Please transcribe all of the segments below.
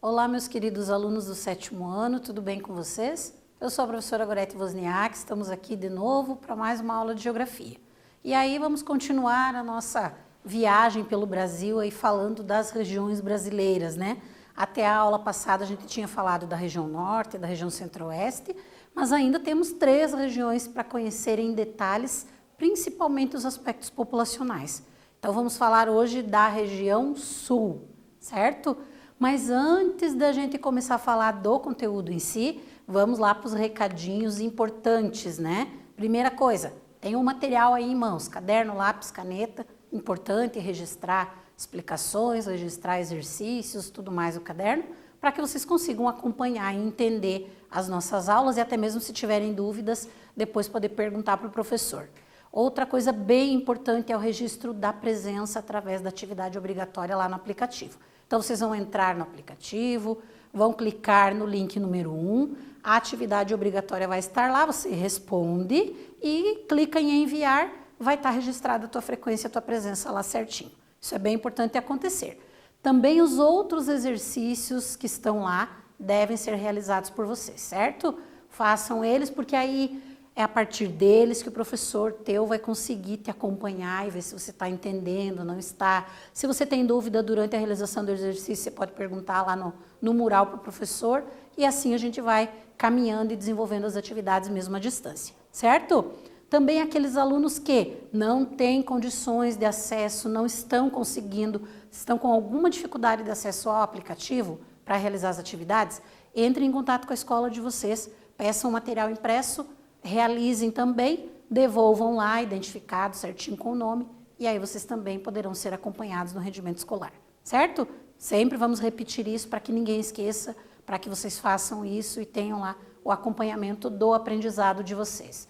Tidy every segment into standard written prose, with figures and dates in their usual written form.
Olá, meus queridos alunos do 7º ano, tudo bem com vocês? Eu sou a professora Gorete Wozniak, estamos aqui de novo para mais uma aula de Geografia. E aí vamos continuar a nossa viagem pelo Brasil aí falando das regiões brasileiras, né? Até a aula passada a gente tinha falado da região Norte, da região Centro-Oeste, mas ainda temos 3 regiões para conhecer em detalhes, principalmente os aspectos populacionais. Então vamos falar hoje da região Sul, certo? Mas antes da gente começar a falar do conteúdo em si, vamos lá para os recadinhos importantes, né? Primeira coisa, tem um material aí em mãos, caderno, lápis, caneta, importante registrar explicações, registrar exercícios, tudo mais no caderno, para que vocês consigam acompanhar e entender as nossas aulas e até mesmo se tiverem dúvidas, depois poder perguntar para o professor. Outra coisa bem importante é o registro da presença através da atividade obrigatória lá no aplicativo. Então, vocês vão entrar no aplicativo, vão clicar no link número 1, a atividade obrigatória vai estar lá, você responde e clica em enviar, vai estar registrada a tua frequência, a tua presença lá certinho. Isso é bem importante acontecer. Também os outros exercícios que estão lá devem ser realizados por vocês, certo? Façam eles, porque aí é a partir deles que o professor teu vai conseguir te acompanhar e ver se você está entendendo, não está. Se você tem dúvida durante a realização do exercício, você pode perguntar lá no mural para o professor e assim a gente vai caminhando e desenvolvendo as atividades mesmo à distância, certo? Também aqueles alunos que não têm condições de acesso, não estão conseguindo, estão com alguma dificuldade de acesso ao aplicativo para realizar as atividades, entrem em contato com a escola de vocês, peçam material impresso, realizem também, devolvam lá, identificado certinho com o nome, e aí vocês também poderão ser acompanhados no rendimento escolar, certo? Sempre vamos repetir isso para que ninguém esqueça, para que vocês façam isso e tenham lá o acompanhamento do aprendizado de vocês.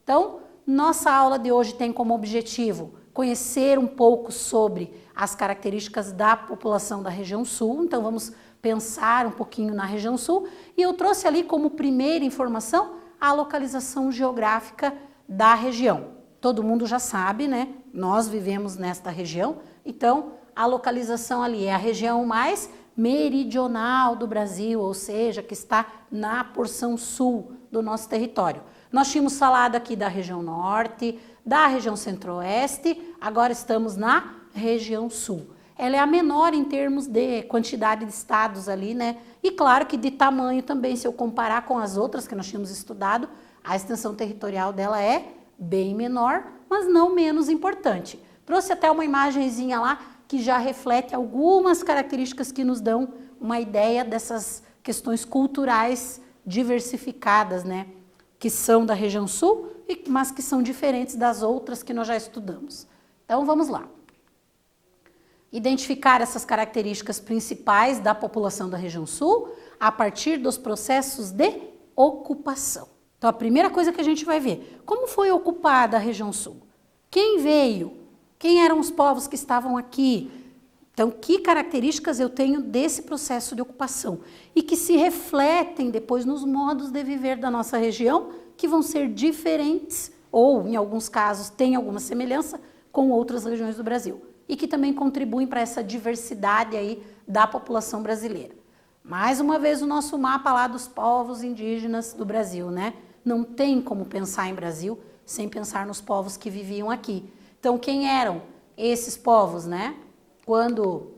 Então, nossa aula de hoje tem como objetivo conhecer um pouco sobre as características da população da região Sul, então vamos pensar um pouquinho na região Sul, e eu trouxe ali como primeira informação a localização geográfica da região. Todo mundo já sabe, né? Nós vivemos nesta região, então a localização ali é a região mais meridional do Brasil, ou seja, que está na porção sul do nosso território. Nós tínhamos falado aqui da região Norte, da região Centro-Oeste, agora estamos na região Sul. Ela é a menor em termos de quantidade de estados ali, né? E claro que de tamanho também, se eu comparar com as outras que nós tínhamos estudado, a extensão territorial dela é bem menor, mas não menos importante. Trouxe até uma imagenzinha lá que já reflete algumas características que nos dão uma ideia dessas questões culturais diversificadas, né? Que são da região Sul, mas que são diferentes das outras que nós já estudamos. Então, vamos lá. Identificar essas características principais da população da região Sul a partir dos processos de ocupação. Então, a primeira coisa que a gente vai ver, como foi ocupada a região Sul? Quem veio? Quem eram os povos que estavam aqui? Então, que características eu tenho desse processo de ocupação? E que se refletem depois nos modos de viver da nossa região, que vão ser diferentes, ou, em alguns casos, têm alguma semelhança com outras regiões do Brasil. E que também contribuem para essa diversidade aí da população brasileira. Mais uma vez o nosso mapa lá dos povos indígenas do Brasil, né? Não tem como pensar em Brasil sem pensar nos povos que viviam aqui. Então, quem eram esses povos, né? Quando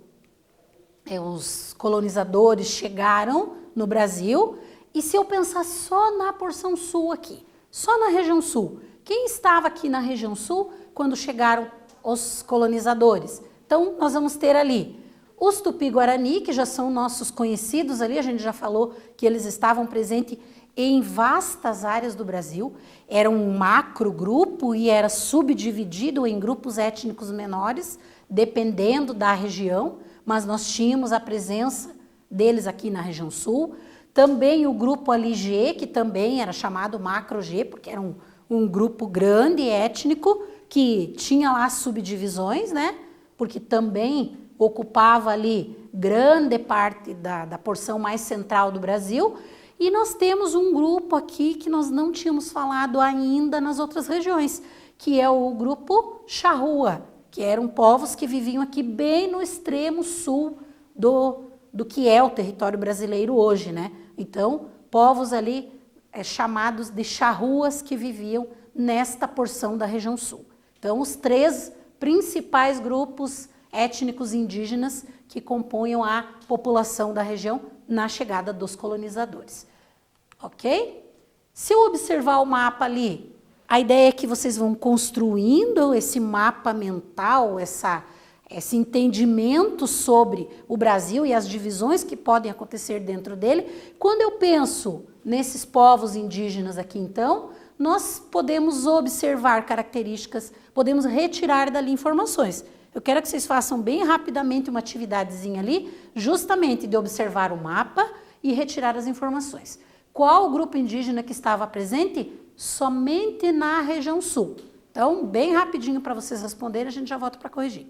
os colonizadores chegaram no Brasil, e se eu pensar só na porção sul aqui, só na região sul, quem estava aqui na região sul quando chegaram os colonizadores? Então, nós vamos ter ali os Tupi-Guarani, que já são nossos conhecidos ali, a gente já falou que eles estavam presentes em vastas áreas do Brasil, era um macro grupo e era subdividido em grupos étnicos menores, dependendo da região, mas nós tínhamos a presença deles aqui na região sul. Também o grupo ali G, que também era chamado macro G, porque era um grupo grande étnico, que tinha lá subdivisões, né? Porque também ocupava ali grande parte da porção mais central do Brasil. E nós temos um grupo aqui que nós não tínhamos falado ainda nas outras regiões, que é o grupo Charrua, que eram povos que viviam aqui bem no extremo sul do que é o território brasileiro hoje, né? Então, povos ali chamados de charruas que viviam nesta porção da região sul. Então, os 3 principais grupos étnicos indígenas que compunham a população da região na chegada dos colonizadores. Ok? Se eu observar o mapa ali, a ideia é que vocês vão construindo esse mapa mental, esse entendimento sobre o Brasil e as divisões que podem acontecer dentro dele. Quando eu penso nesses povos indígenas aqui, então, nós podemos observar características, podemos retirar dali informações. Eu quero que vocês façam bem rapidamente uma atividadezinha ali, justamente de observar o mapa e retirar as informações. Qual o grupo indígena que estava presente? Somente na região sul. Então, bem rapidinho para vocês responderem, a gente já volta para corrigir.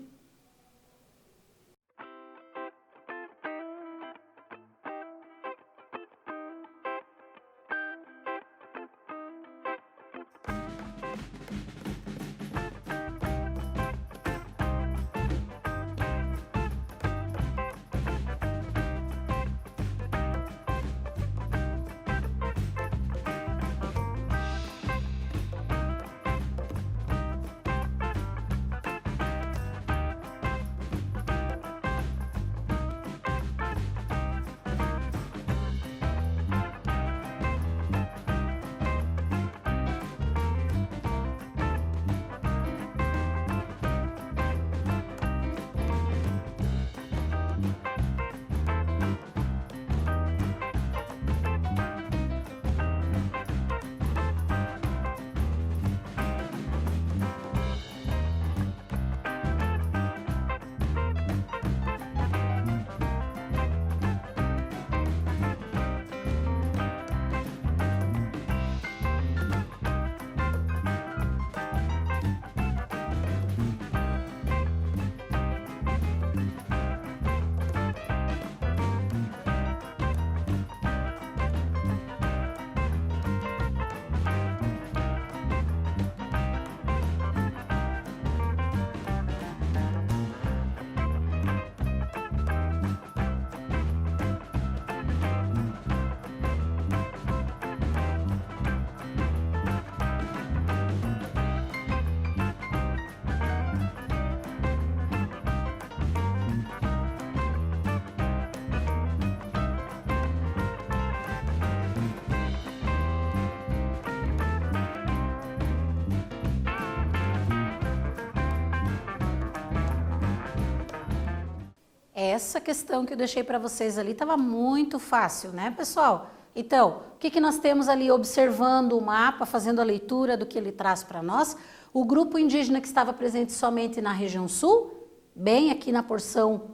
Essa questão que eu deixei para vocês ali estava muito fácil, né, pessoal? Então, o que nós temos ali observando o mapa, fazendo a leitura do que ele traz para nós? O grupo indígena que estava presente somente na região sul, bem aqui na porção,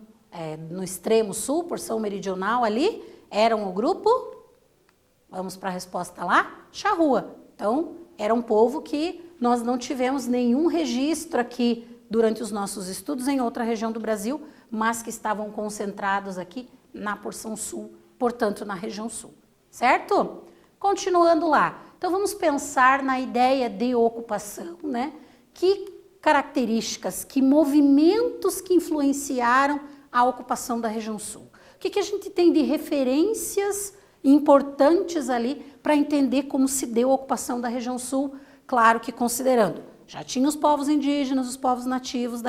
no extremo sul, porção meridional ali, eram o grupo, vamos para a resposta lá, Charrua. Então, era um povo que nós não tivemos nenhum registro aqui durante os nossos estudos em outra região do Brasil, mas que estavam concentrados aqui na porção sul, portanto, na região sul, certo? Continuando lá. Então, vamos pensar na ideia de ocupação, né? Que características, que movimentos que influenciaram a ocupação da região sul? O que a gente tem de referências importantes ali para entender como se deu a ocupação da região sul? Claro que considerando, já tinha os povos indígenas, os povos nativos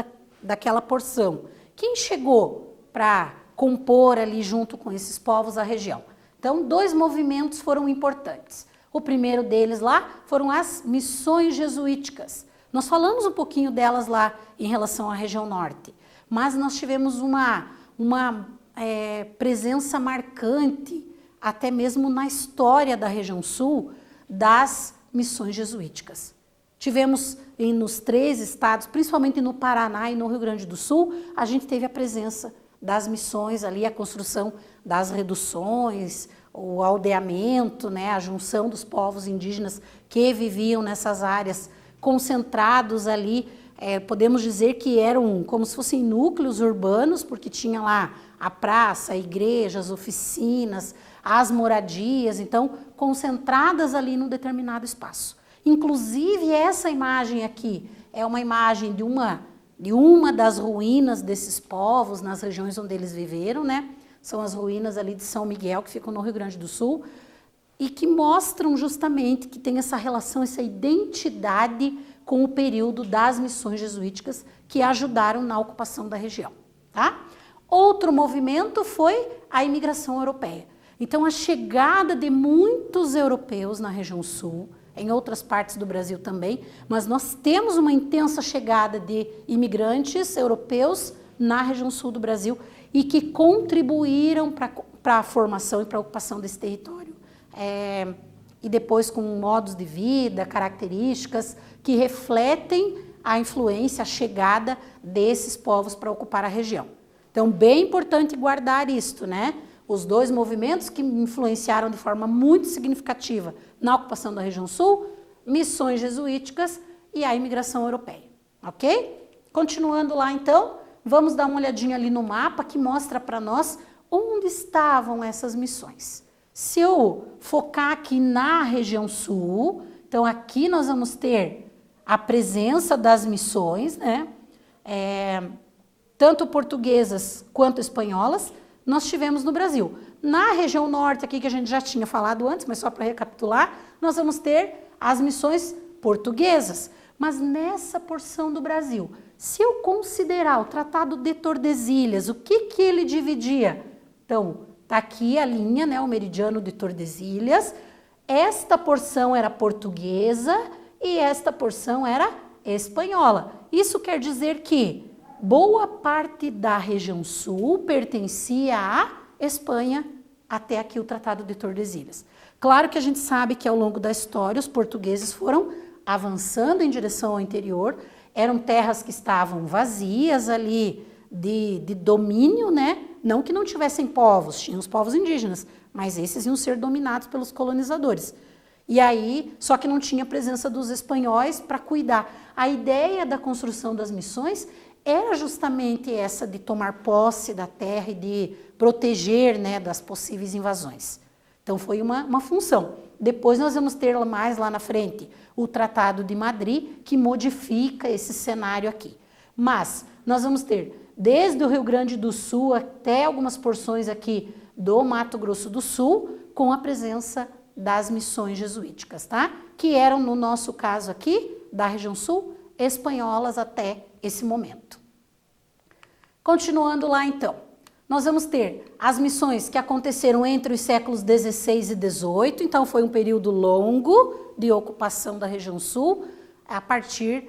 daquela porção. Quem chegou para compor ali junto com esses povos a região? Então, 2 movimentos foram importantes. O primeiro deles lá foram as missões jesuíticas. Nós falamos um pouquinho delas lá em relação à região norte, mas nós tivemos uma presença marcante, até mesmo na história da região sul, das missões jesuíticas. Tivemos nos 3 estados, principalmente no Paraná e no Rio Grande do Sul, a gente teve a presença das missões ali, a construção das reduções, o aldeamento, né, a junção dos povos indígenas que viviam nessas áreas concentrados ali, podemos dizer que eram como se fossem núcleos urbanos, porque tinha lá a praça, a igreja, as oficinas, as moradias, então, concentradas ali num determinado espaço. Inclusive, essa imagem aqui é uma imagem de uma das ruínas desses povos, nas regiões onde eles viveram, né? São as ruínas ali de São Miguel, que ficam no Rio Grande do Sul, e que mostram justamente que tem essa relação, essa identidade com o período das missões jesuíticas que ajudaram na ocupação da região, tá? Outro movimento foi a imigração europeia. Então, a chegada de muitos europeus na região sul, em outras partes do Brasil também, mas nós temos uma intensa chegada de imigrantes europeus na região sul do Brasil e que contribuíram para a formação e para a ocupação desse território. E depois com modos de vida, características que refletem a influência, a chegada desses povos para ocupar a região. Então, bem importante guardar isto, né? Os dois movimentos que influenciaram de forma muito significativa na ocupação da região sul, missões jesuíticas e a imigração europeia, ok? Continuando lá, então, vamos dar uma olhadinha ali no mapa que mostra para nós onde estavam essas missões. Se eu focar aqui na região sul, então aqui nós vamos ter a presença das missões, né? Tanto portuguesas quanto espanholas, nós tivemos no Brasil. Na região norte, aqui que a gente já tinha falado antes, mas só para recapitular, nós vamos ter as missões portuguesas. Mas nessa porção do Brasil, se eu considerar o Tratado de Tordesilhas, o que ele dividia? Então, está aqui a linha, né, o meridiano de Tordesilhas. Esta porção era portuguesa e esta porção era espanhola. Isso quer dizer que boa parte da região sul pertencia à Espanha, até aqui o Tratado de Tordesilhas. Claro que a gente sabe que ao longo da história os portugueses foram avançando em direção ao interior, eram terras que estavam vazias ali de domínio, né? Não que não tivessem povos, tinham os povos indígenas, mas esses iam ser dominados pelos colonizadores. E aí, só que não tinha a presença dos espanhóis para cuidar. A ideia da construção das missões era justamente essa de tomar posse da terra e de proteger, né, das possíveis invasões. Então foi uma função. Depois nós vamos ter mais lá na frente o Tratado de Madrid, que modifica esse cenário aqui. Mas nós vamos ter desde o Rio Grande do Sul até algumas porções aqui do Mato Grosso do Sul, com a presença das missões jesuíticas, tá? Que eram, no nosso caso aqui, da região sul, espanholas até esse momento. Continuando lá, então, nós vamos ter as missões que aconteceram entre os séculos XVI e XVIII, então foi um período longo de ocupação da região sul, a partir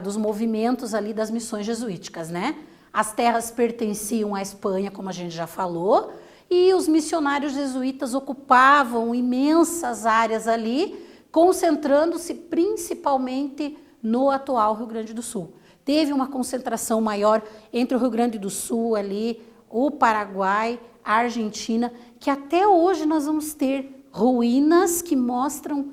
dos movimentos ali das missões jesuíticas, né? As terras pertenciam à Espanha, como a gente já falou, e os missionários jesuítas ocupavam imensas áreas ali, concentrando-se principalmente no atual Rio Grande do Sul. Teve uma concentração maior entre o Rio Grande do Sul ali, o Paraguai, a Argentina, que até hoje nós vamos ter ruínas que mostram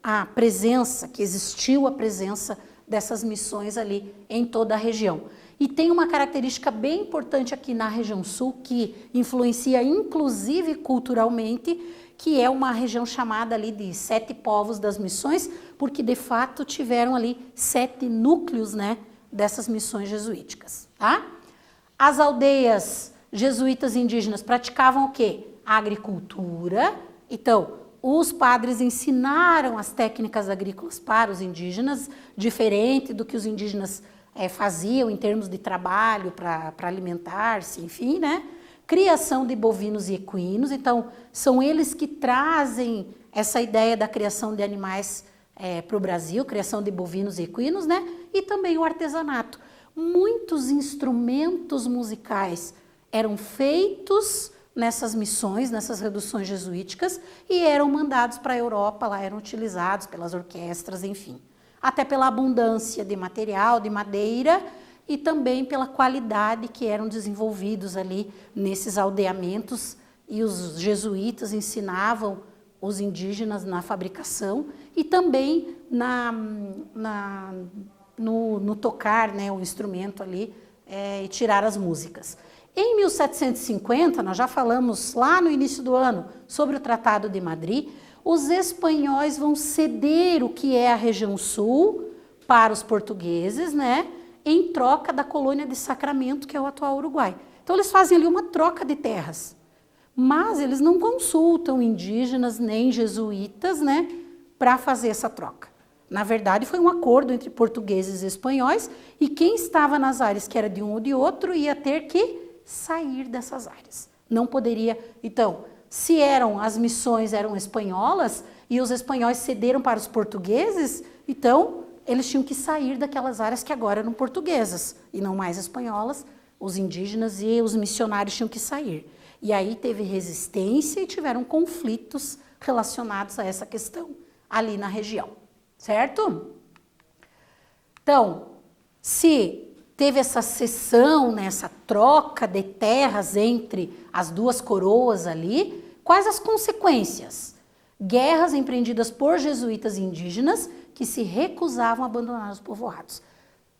a presença, que existiu a presença dessas missões ali em toda a região. E tem uma característica bem importante aqui na região sul, que influencia inclusive culturalmente, que é uma região chamada ali de 7 povos das missões, porque de fato tiveram ali 7 núcleos, né, dessas missões jesuíticas, tá? As aldeias jesuítas indígenas praticavam o quê? A agricultura. Então, os padres ensinaram as técnicas agrícolas para os indígenas, diferente do que os indígenas faziam em termos de trabalho para alimentar-se, enfim, né? Criação de bovinos e equinos, então são eles que trazem essa ideia da criação de animais para o Brasil, criação de bovinos e equinos, né? E também o artesanato. Muitos instrumentos musicais eram feitos nessas missões, nessas reduções jesuíticas, e eram mandados para a Europa, lá eram utilizados pelas orquestras, enfim. Até pela abundância de material, de madeira, e também pela qualidade que eram desenvolvidos ali nesses aldeamentos, e os jesuítas ensinavam os indígenas na fabricação e também no tocar, né, o instrumento ali e tirar as músicas. Em 1750, nós já falamos lá no início do ano sobre o Tratado de Madrid, os espanhóis vão ceder o que é a região sul para os portugueses, né, em troca da colônia de Sacramento, que é o atual Uruguai. Então eles fazem ali uma troca de terras, mas eles não consultam indígenas nem jesuítas, né, para fazer essa troca. Na verdade, foi um acordo entre portugueses e espanhóis, e quem estava nas áreas que era de um ou de outro ia ter que sair dessas áreas. Não poderia... Então, se as missões eram espanholas e os espanhóis cederam para os portugueses, então eles tinham que sair daquelas áreas que agora eram portuguesas e não mais espanholas. Os indígenas e os missionários tinham que sair. E aí teve resistência e tiveram conflitos relacionados a essa questão ali na região, certo? Então, se teve essa cessão, né, essa troca de terras entre as duas coroas ali, quais as consequências? Guerras empreendidas por jesuítas e indígenas que se recusavam a abandonar os povoados.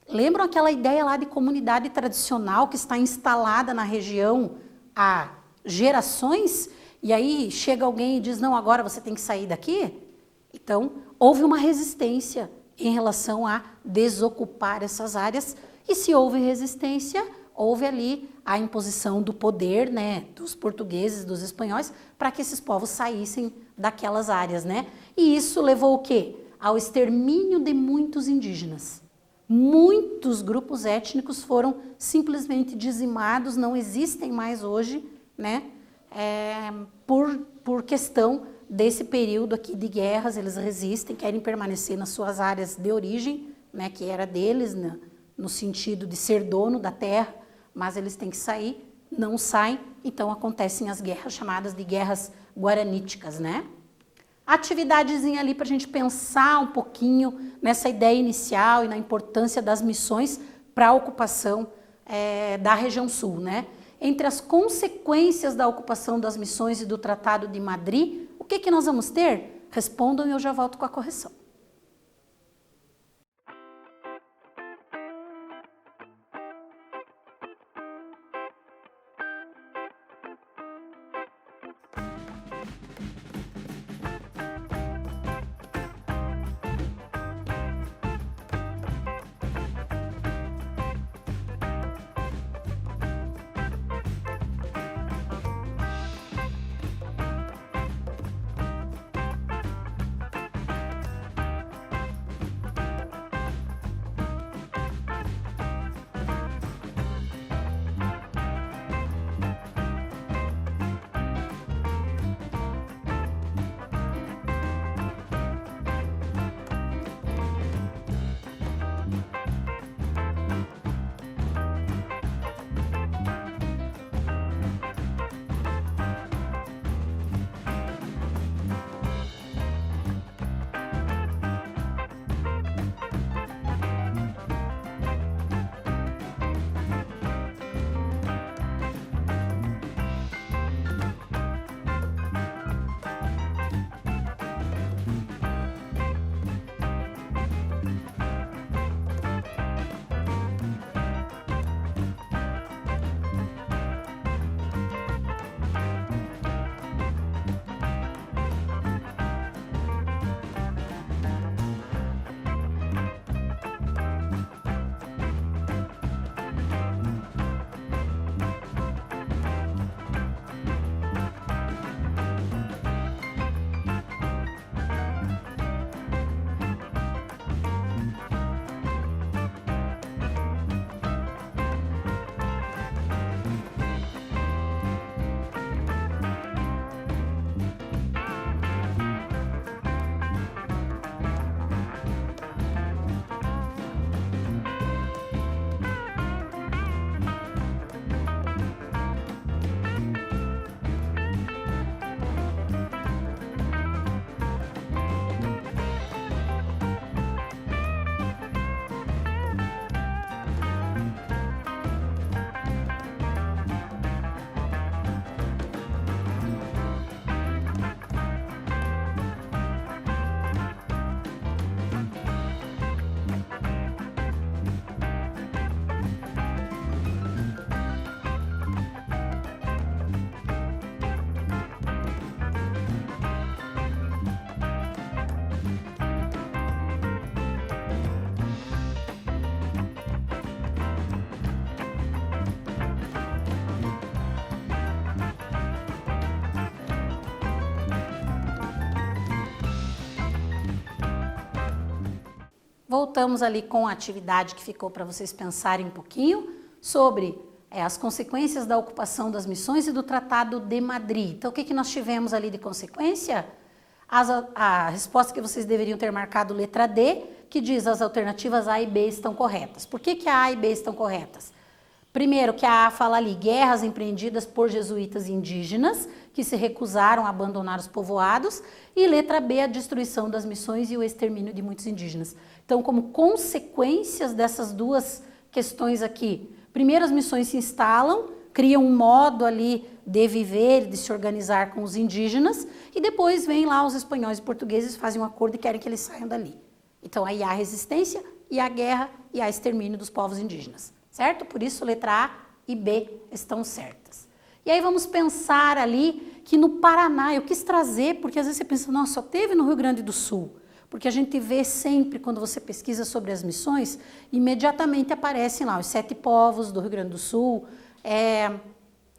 Lembram aquela ideia lá de comunidade tradicional que está instalada na região há gerações? E aí chega alguém e diz, não, agora você tem que sair daqui? Então, houve uma resistência em relação a desocupar essas áreas, e se houve resistência, houve ali a imposição do poder, né, dos portugueses, dos espanhóis, para que esses povos saíssem daquelas áreas, né? E isso levou o quê? Ao extermínio de muitos indígenas. Muitos grupos étnicos foram simplesmente dizimados, não existem mais hoje, né? Por questão desse período aqui de guerras, eles resistem, querem permanecer nas suas áreas de origem, né, que era deles, né, no sentido de ser dono da terra, mas eles têm que sair, não saem, então acontecem as guerras chamadas de guerras guaraníticas, né? Atividadezinha ali para a gente pensar um pouquinho nessa ideia inicial e na importância das missões para a ocupação da região sul, né? Entre as consequências da ocupação das missões e do Tratado de Madrid, o que nós vamos ter? Respondam e eu já volto com a correção. voltamos ali com a atividade que ficou para vocês pensarem um pouquinho sobre as consequências da ocupação das missões e do Tratado de Madrid. Então, o que nós tivemos ali de consequência? A resposta que vocês deveriam ter marcado letra D, que diz as alternativas A e B estão corretas. Por que A e B estão corretas? Primeiro, que a A fala ali, guerras empreendidas por jesuítas indígenas, que se recusaram a abandonar os povoados, e letra B, a destruição das missões e o extermínio de muitos indígenas. Então, como consequências dessas duas questões aqui, primeiro as missões se instalam, criam um modo ali de viver, de se organizar com os indígenas, e depois vêm lá os espanhóis e portugueses, fazem um acordo e querem que eles saiam dali. Então, aí há resistência, e há guerra, e há extermínio dos povos indígenas. Certo? Por isso, letra A e B estão certas. E aí vamos pensar ali que no Paraná, eu quis trazer, porque às vezes você pensa, nossa, só teve no Rio Grande do Sul. Porque a gente vê sempre, quando você pesquisa sobre as missões, imediatamente aparecem lá os 7 povos do Rio Grande do Sul,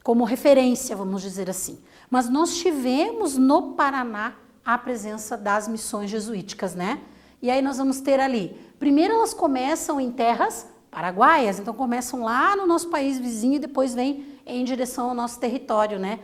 como referência, vamos dizer assim. Mas nós tivemos no Paraná a presença das missões jesuíticas, né? E aí nós vamos ter ali, primeiro elas começam em terras paraguaias, então começam lá no nosso país vizinho e depois vêm em direção ao nosso território, né?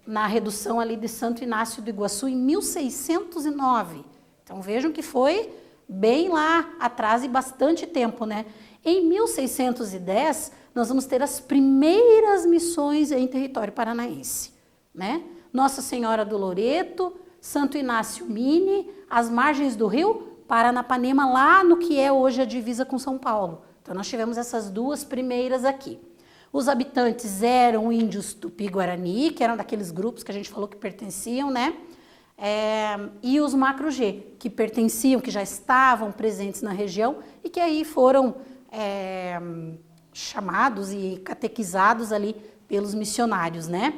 Na redução ali de Santo Inácio do Iguaçu em 1609. Então vejam que foi bem lá atrás e bastante tempo, né? Em 1610, nós vamos ter as primeiras missões em território paranaense, né? Nossa Senhora do Loreto, Santo Inácio Mini, as margens do rio Paranapanema, lá no que é hoje a divisa com São Paulo. Então, nós tivemos essas duas primeiras aqui. Os habitantes eram índios Tupi-Guarani, que eram daqueles grupos que a gente falou que pertenciam, né? E os Macro-G, que pertenciam, que já estavam presentes na região e que aí foram chamados e catequizados ali pelos missionários, né?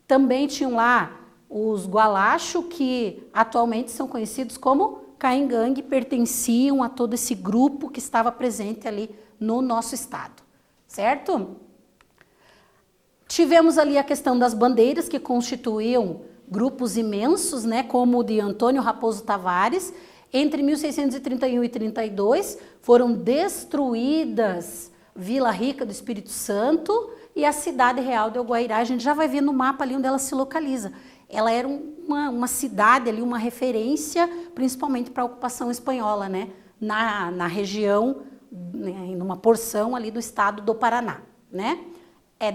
Também tinham lá os Gualacho, que atualmente são conhecidos como Caingangue, pertenciam a todo esse grupo que estava presente ali no nosso estado, certo? Tivemos ali a questão das bandeiras, que constituíam grupos imensos, né, como o de Antônio Raposo Tavares. Entre 1631 e 32 foram destruídas Vila Rica do Espírito Santo e a cidade real de Alguairá. A gente já vai ver no mapa ali onde ela se localiza. Ela era uma cidade ali, uma referência, principalmente para a ocupação espanhola, né, na região, numa porção ali do estado do Paraná, né?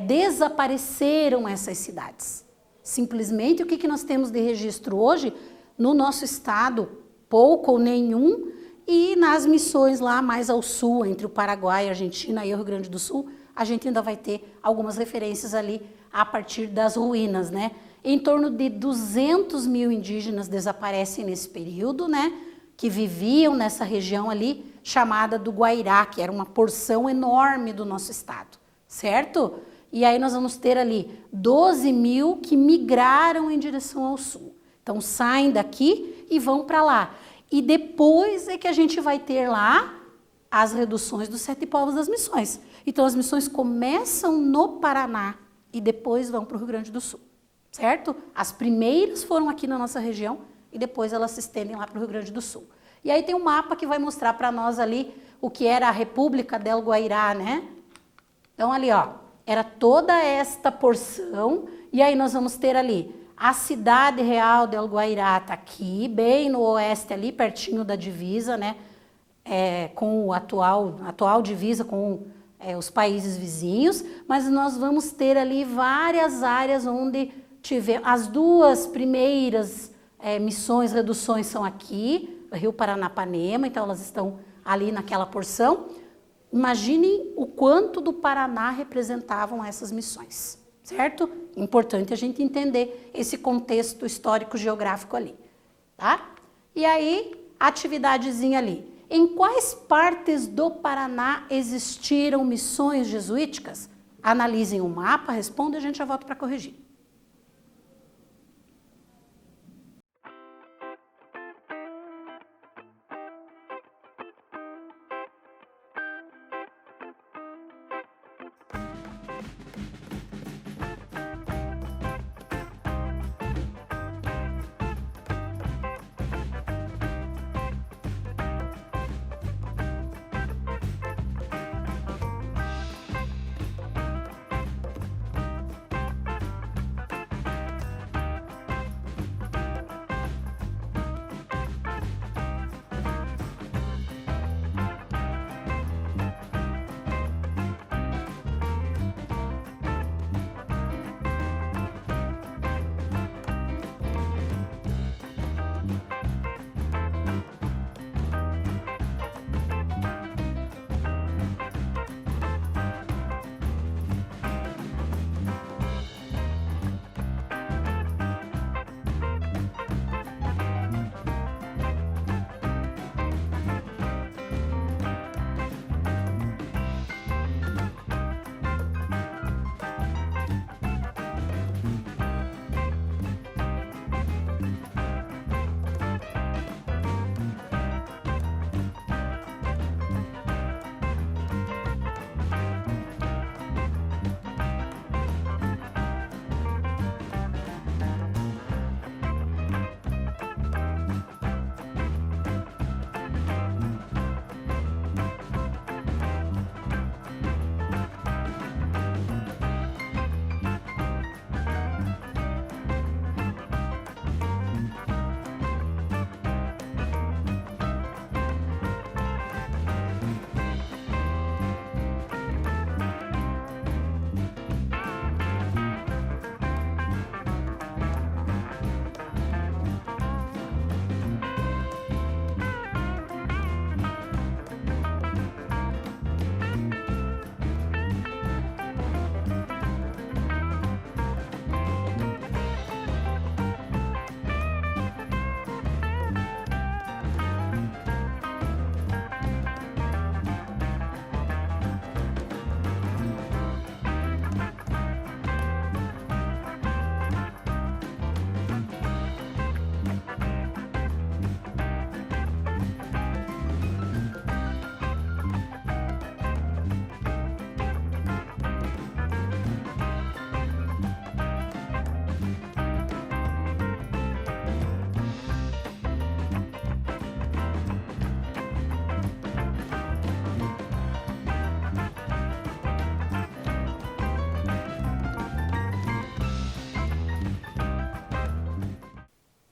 Desapareceram essas cidades. Simplesmente o que nós temos de registro hoje no nosso estado, pouco ou nenhum, e nas missões lá mais ao sul, entre o Paraguai, a Argentina e o Rio Grande do Sul, a gente ainda vai ter algumas referências ali a partir das ruínas, né? Em torno de 200 mil indígenas desaparecem nesse período, né? Que viviam nessa região ali, chamada do Guairá, que era uma porção enorme do nosso estado, certo? E aí nós vamos ter ali 12 mil que migraram em direção ao sul. Então saem daqui e vão para lá. E depois é que a gente vai ter lá as reduções dos 7 povos das missões. Então as missões começam no Paraná e depois vão para o Rio Grande do Sul, certo? As primeiras foram aqui na nossa região e depois elas se estendem lá para o Rio Grande do Sul. E aí tem um mapa que vai mostrar para nós ali o que era a República del Guairá, né? Então ali, ó, era toda esta porção, e aí nós vamos ter ali a cidade real del Guairá, tá aqui, bem no oeste ali, pertinho da divisa, né? Com a atual divisa com os países vizinhos, mas nós vamos ter ali várias áreas onde tivemos, as duas primeiras missões, reduções são aqui, Rio Paranapanema, então elas estão ali naquela porção. Imaginem o quanto do Paraná representavam essas missões, certo? Importante a gente entender esse contexto histórico-geográfico ali, tá? E aí, atividadezinha ali. Em quais partes do Paraná existiram missões jesuíticas? Analisem o mapa, respondam e a gente já volta para corrigir.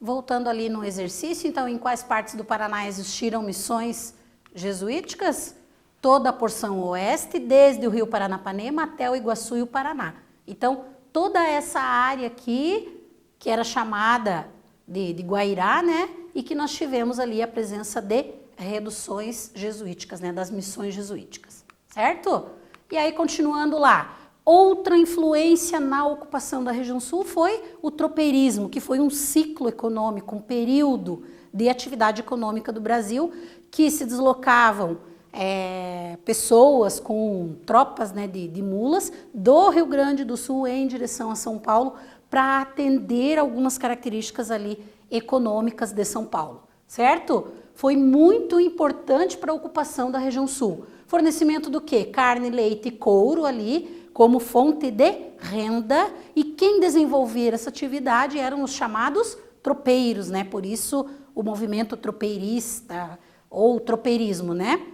Voltando ali no exercício, então, em quais partes do Paraná existiram missões jesuíticas? Toda a porção oeste, desde o Rio Paranapanema até o Iguaçu e o Paraná. Então, toda essa área aqui, que era chamada de Guairá, né? E que nós tivemos ali a presença de reduções jesuíticas, né? Das missões jesuíticas, certo? E aí, continuando lá, outra influência na ocupação da região sul foi o tropeirismo, que foi um ciclo econômico, um período de atividade econômica do Brasil, que se deslocavam pessoas com tropas, né, de mulas do Rio Grande do Sul em direção a São Paulo para atender algumas características ali econômicas de São Paulo, certo? Foi muito importante para a ocupação da região sul. Fornecimento do quê? Carne, leite e couro ali como fonte de renda, e quem desenvolvia essa atividade eram os chamados tropeiros, né? Por isso o movimento tropeirista ou tropeirismo, né?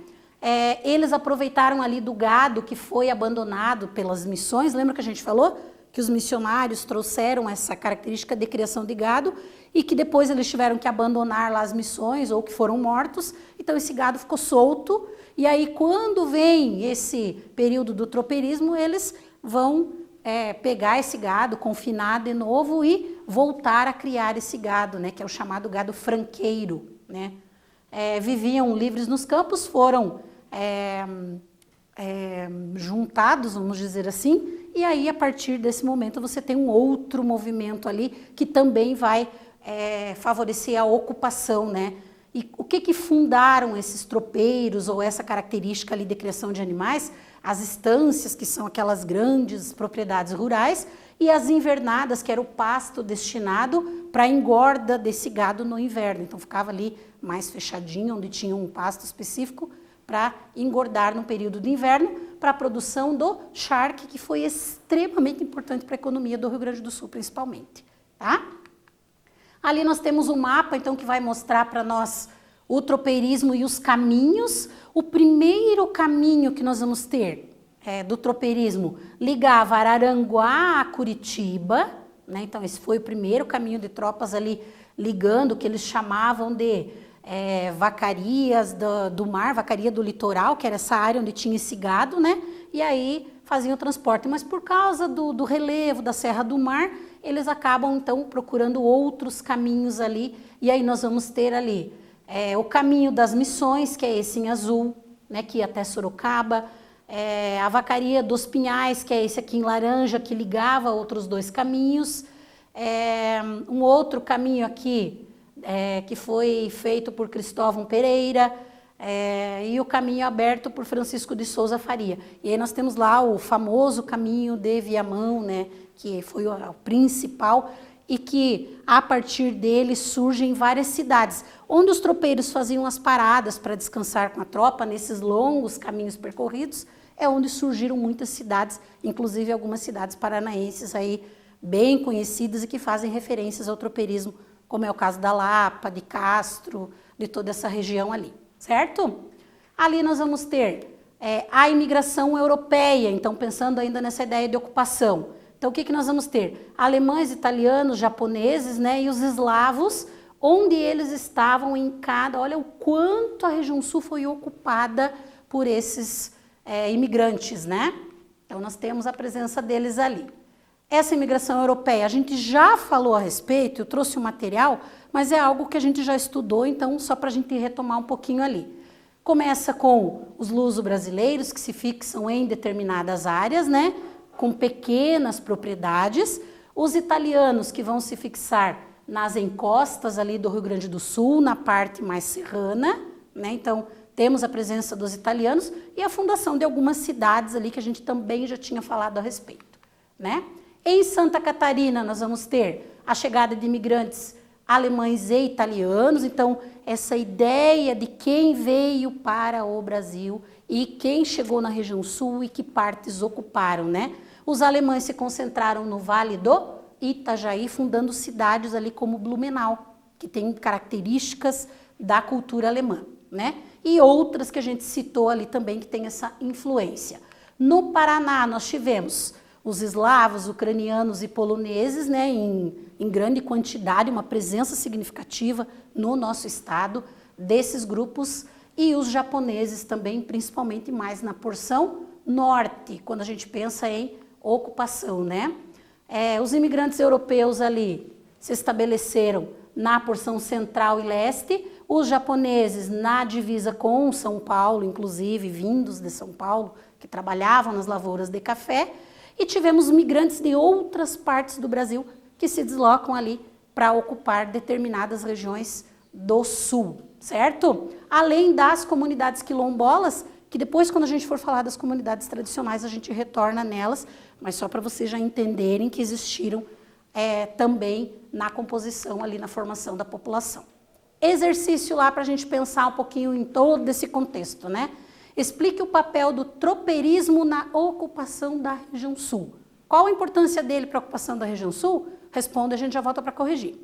Eles aproveitaram ali do gado que foi abandonado pelas missões. Lembra que a gente falou que os missionários trouxeram essa característica de criação de gado e que depois eles tiveram que abandonar lá as missões ou que foram mortos? Então esse gado ficou solto, e aí quando vem esse período do tropeirismo, eles vão pegar esse gado, confinar de novo e voltar a criar esse gado, né, que é o chamado gado franqueiro, né? Viviam livres nos campos, foram juntados, vamos dizer assim, e aí a partir desse momento você tem um outro movimento ali que também vai favorecer a ocupação, né? E o que fundaram esses tropeiros ou essa característica ali de criação de animais? As estâncias, que são aquelas grandes propriedades rurais, e as invernadas, que era o pasto destinado para a engorda desse gado no inverno. Então ficava ali mais fechadinho, onde tinha um pasto específico para engordar no período de inverno, para a produção do charque, que foi extremamente importante para a economia do Rio Grande do Sul, principalmente, tá? Ali nós temos um mapa, então, que vai mostrar para nós o tropeirismo e os caminhos. O primeiro caminho que nós vamos ter do tropeirismo ligava Araranguá a Curitiba, né? Então esse foi o primeiro caminho de tropas ali ligando o que eles chamavam de vacarias do mar, vacaria do litoral, que era essa área onde tinha esse gado, né? E aí faziam o transporte, mas por causa do relevo da Serra do Mar, eles acabam então procurando outros caminhos ali, e aí nós vamos ter ali o caminho das missões, que é esse em azul, né, que ia até Sorocaba, a vacaria dos Pinhais, que é esse aqui em laranja, que ligava outros dois caminhos, um outro caminho aqui, que foi feito por Cristóvão Pereira, e o caminho aberto por Francisco de Souza Faria. E aí nós temos lá o famoso caminho de Viamão, né, que foi o principal, e que a partir dele surgem várias cidades, onde os tropeiros faziam as paradas para descansar com a tropa, nesses longos caminhos percorridos, é onde surgiram muitas cidades, inclusive algumas cidades paranaenses aí bem conhecidas e que fazem referências ao tropeirismo, como é o caso da Lapa, de Castro, de toda essa região ali, certo? Ali nós vamos ter a imigração europeia, então pensando ainda nessa ideia de ocupação. Então o que nós vamos ter? Alemães, italianos, japoneses, né, e os eslavos, onde eles estavam em cada... Olha o quanto a região sul foi ocupada por esses imigrantes, né? Então nós temos a presença deles ali. Essa imigração europeia, a gente já falou a respeito, eu trouxe o material, mas é algo que a gente já estudou, então só para a gente retomar um pouquinho ali. Começa com os luso-brasileiros, que se fixam em determinadas áreas, né, com pequenas propriedades. Os italianos, que vão se fixar nas encostas ali do Rio Grande do Sul, na parte mais serrana, né, então temos a presença dos italianos e a fundação de algumas cidades ali que a gente também já tinha falado a respeito, né? Em Santa Catarina, nós vamos ter a chegada de imigrantes alemães e italianos, então essa ideia de quem veio para o Brasil e quem chegou na região sul e que partes ocuparam, né? Os alemães se concentraram no Vale do Itajaí, fundando cidades ali como Blumenau, que tem características da cultura alemã, né? E outras que a gente citou ali também que tem essa influência. No Paraná, nós tivemos os eslavos, ucranianos e poloneses, né, em grande quantidade, uma presença significativa no nosso estado desses grupos, e os japoneses também, principalmente mais na porção norte, quando a gente pensa em ocupação, né? Os imigrantes europeus ali se estabeleceram na porção central e leste, os japoneses na divisa com São Paulo, inclusive vindos de São Paulo, que trabalhavam nas lavouras de café, e tivemos migrantes de outras partes do Brasil que se deslocam ali para ocupar determinadas regiões do sul, certo? Além das comunidades quilombolas, que depois, quando a gente for falar das comunidades tradicionais, a gente retorna nelas, mas só para vocês já entenderem que existiram também na composição ali, na formação da população. Exercício lá para a gente pensar um pouquinho em todo esse contexto, né? Explique o papel do tropeirismo na ocupação da região sul. Qual a importância dele para a ocupação da região sul? Responda, a gente já volta para corrigir.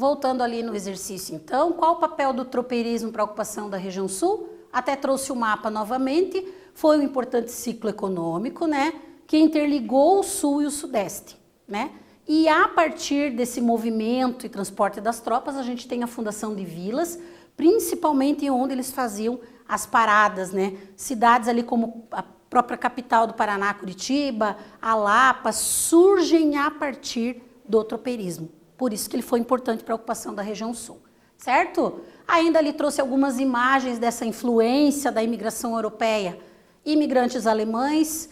voltando ali no exercício então, qual o papel do tropeirismo para a ocupação da região sul? Até trouxe o mapa novamente, foi um importante ciclo econômico, né, que interligou o sul e o sudeste, né? E a partir desse movimento e transporte das tropas, a gente tem a fundação de vilas, principalmente onde eles faziam as paradas, né? Cidades ali como a própria capital do Paraná, Curitiba, a Lapa, surgem a partir do tropeirismo. Por isso que ele foi importante para a ocupação da região sul, certo? Ainda ali trouxe algumas imagens dessa influência da imigração europeia, imigrantes alemães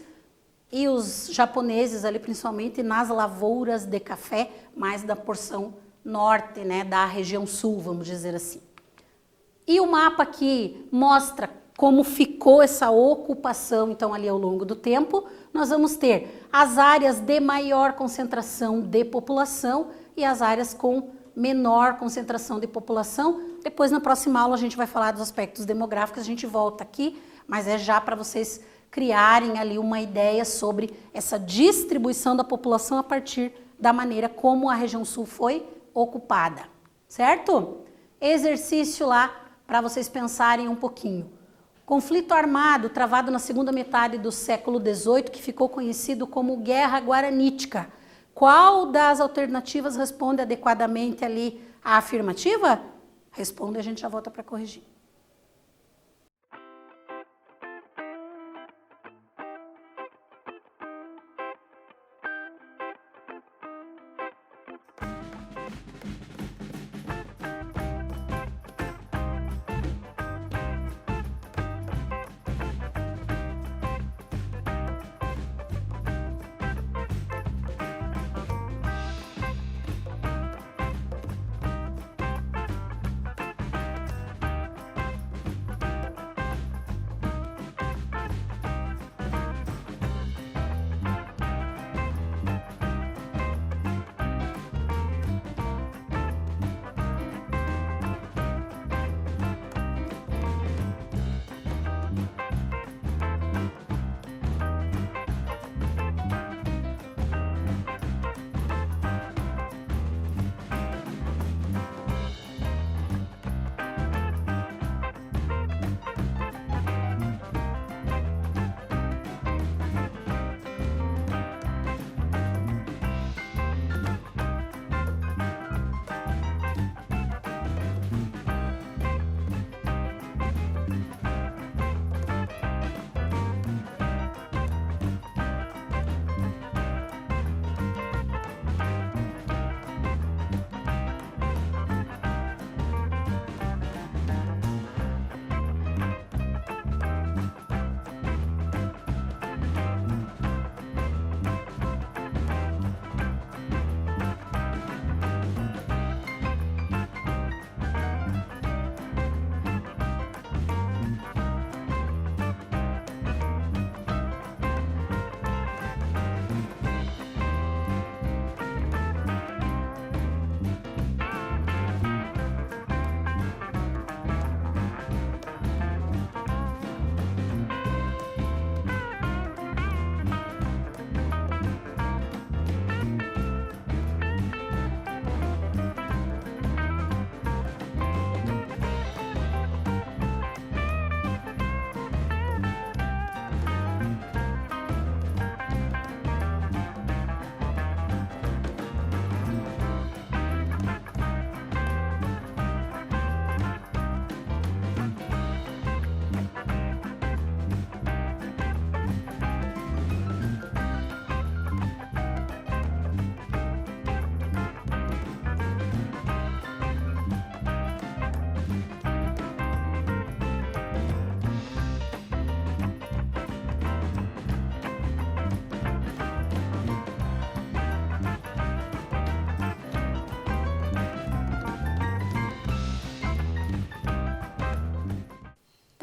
e os japoneses ali principalmente nas lavouras de café, mais da porção norte, né, da região sul, vamos dizer assim. E o mapa aqui mostra como ficou essa ocupação, então, ali ao longo do tempo. Nós vamos ter as áreas de maior concentração de população e as áreas com menor concentração de população. Depois, na próxima aula, a gente vai falar dos aspectos demográficos, a gente volta aqui, mas é já para vocês criarem ali uma ideia sobre essa distribuição da população a partir da maneira como a região sul foi ocupada, certo? Exercício lá para vocês pensarem um pouquinho. Conflito armado travado na segunda metade do século XVIII, que ficou conhecido como Guerra Guaranítica. Qual das alternativas responde adequadamente ali a afirmativa? Responde e a gente já volta para corrigir.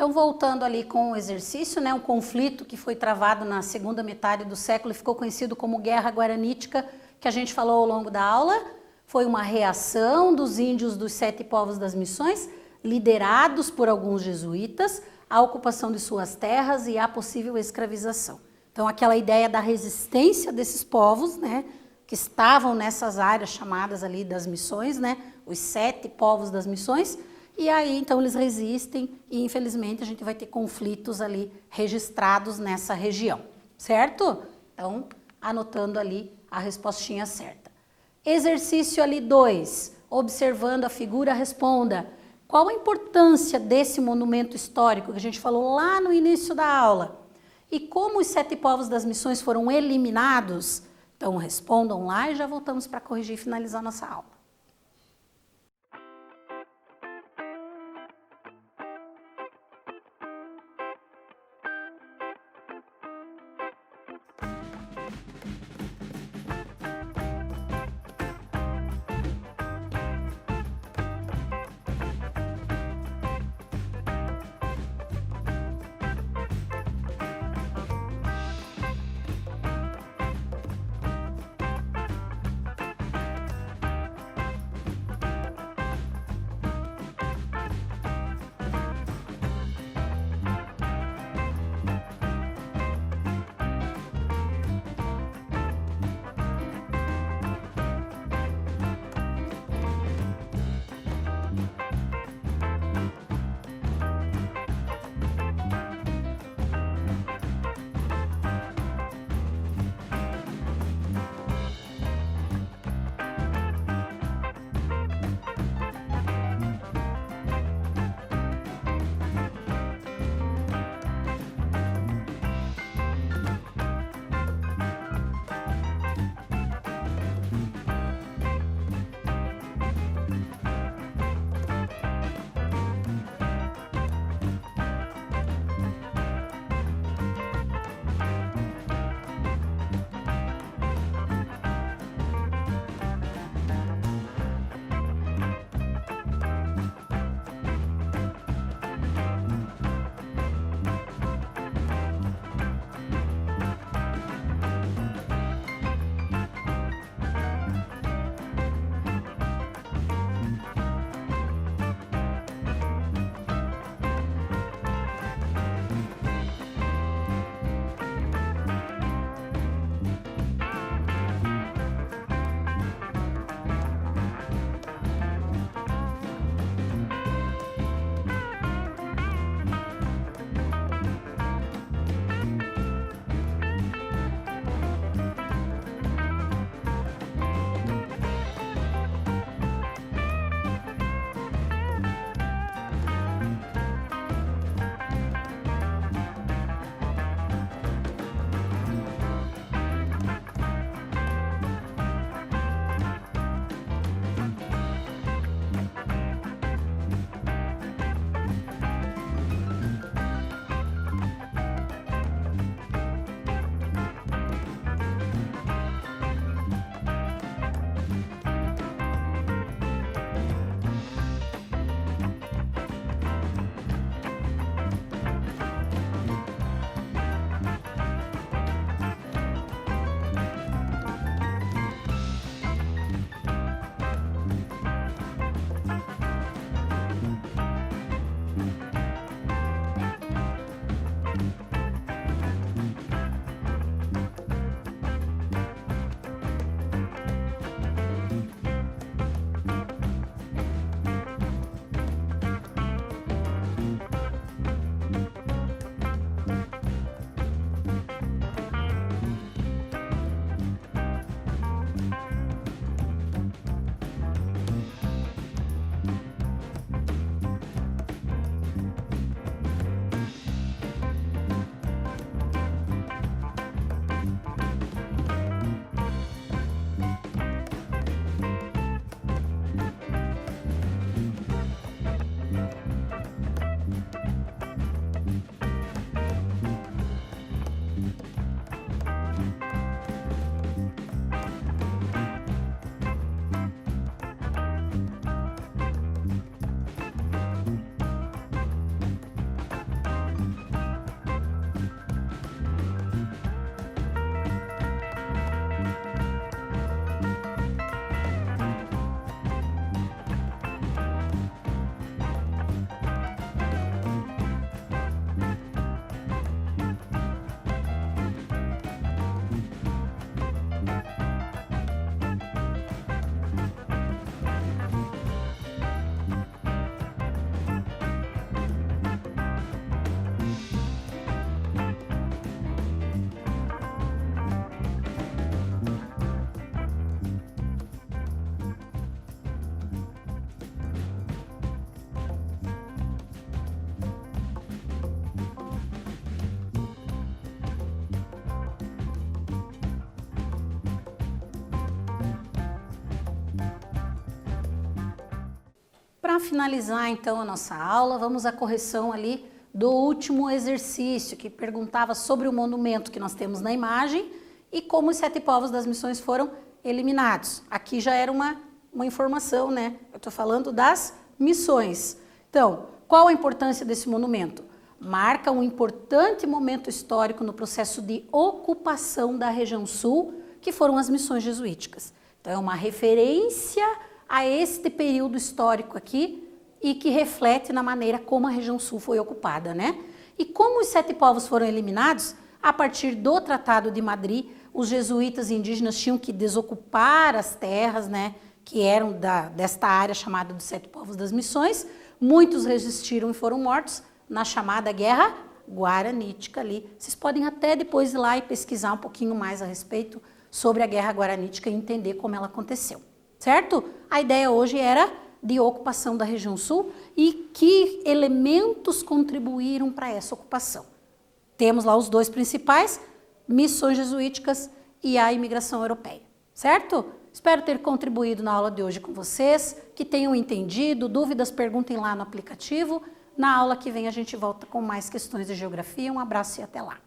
Então, voltando ali com o exercício, né, um conflito que foi travado na segunda metade do século e ficou conhecido como Guerra Guaranítica, que a gente falou ao longo da aula, foi uma reação dos índios dos 7 povos das missões, liderados por alguns jesuítas, à ocupação de suas terras e à possível escravização. Então, aquela ideia da resistência desses povos, né, que estavam nessas áreas chamadas ali das missões, né, os 7 povos das missões, e aí então eles resistem e infelizmente a gente vai ter conflitos ali registrados nessa região, certo? Então, anotando ali a respostinha certa. Exercício ali 2, observando a figura, responda. Qual a importância desse monumento histórico que a gente falou lá no início da aula? E como os 7 povos das missões foram eliminados? Então, respondam lá e já voltamos para corrigir e finalizar nossa aula. para finalizar então a nossa aula, vamos à correção ali do último exercício, que perguntava sobre o monumento que nós temos na imagem e como os 7 povos das missões foram eliminados. Aqui já era uma informação, né? Eu estou falando das missões. Então, qual a importância desse monumento? Marca um importante momento histórico no processo de ocupação da região sul, que foram as missões jesuíticas. Então, é uma referência a este período histórico aqui e que reflete na maneira como a região sul foi ocupada, né? E como os 7 povos foram eliminados, a partir do Tratado de Madrid, os jesuítas indígenas tinham que desocupar as terras, né, que eram desta área chamada dos 7 povos das missões. Muitos resistiram e foram mortos na chamada Guerra Guaranítica ali. Vocês podem até depois ir lá e pesquisar um pouquinho mais a respeito sobre a Guerra Guaranítica e entender como ela aconteceu, certo? A ideia hoje era de ocupação da região sul e que elementos contribuíram para essa ocupação. Temos lá os 2 principais, missões jesuíticas e a imigração europeia, certo? Espero ter contribuído na aula de hoje com vocês, que tenham entendido. Dúvidas, perguntem lá no aplicativo. Na aula que vem a gente volta com mais questões de geografia. Um abraço e até lá.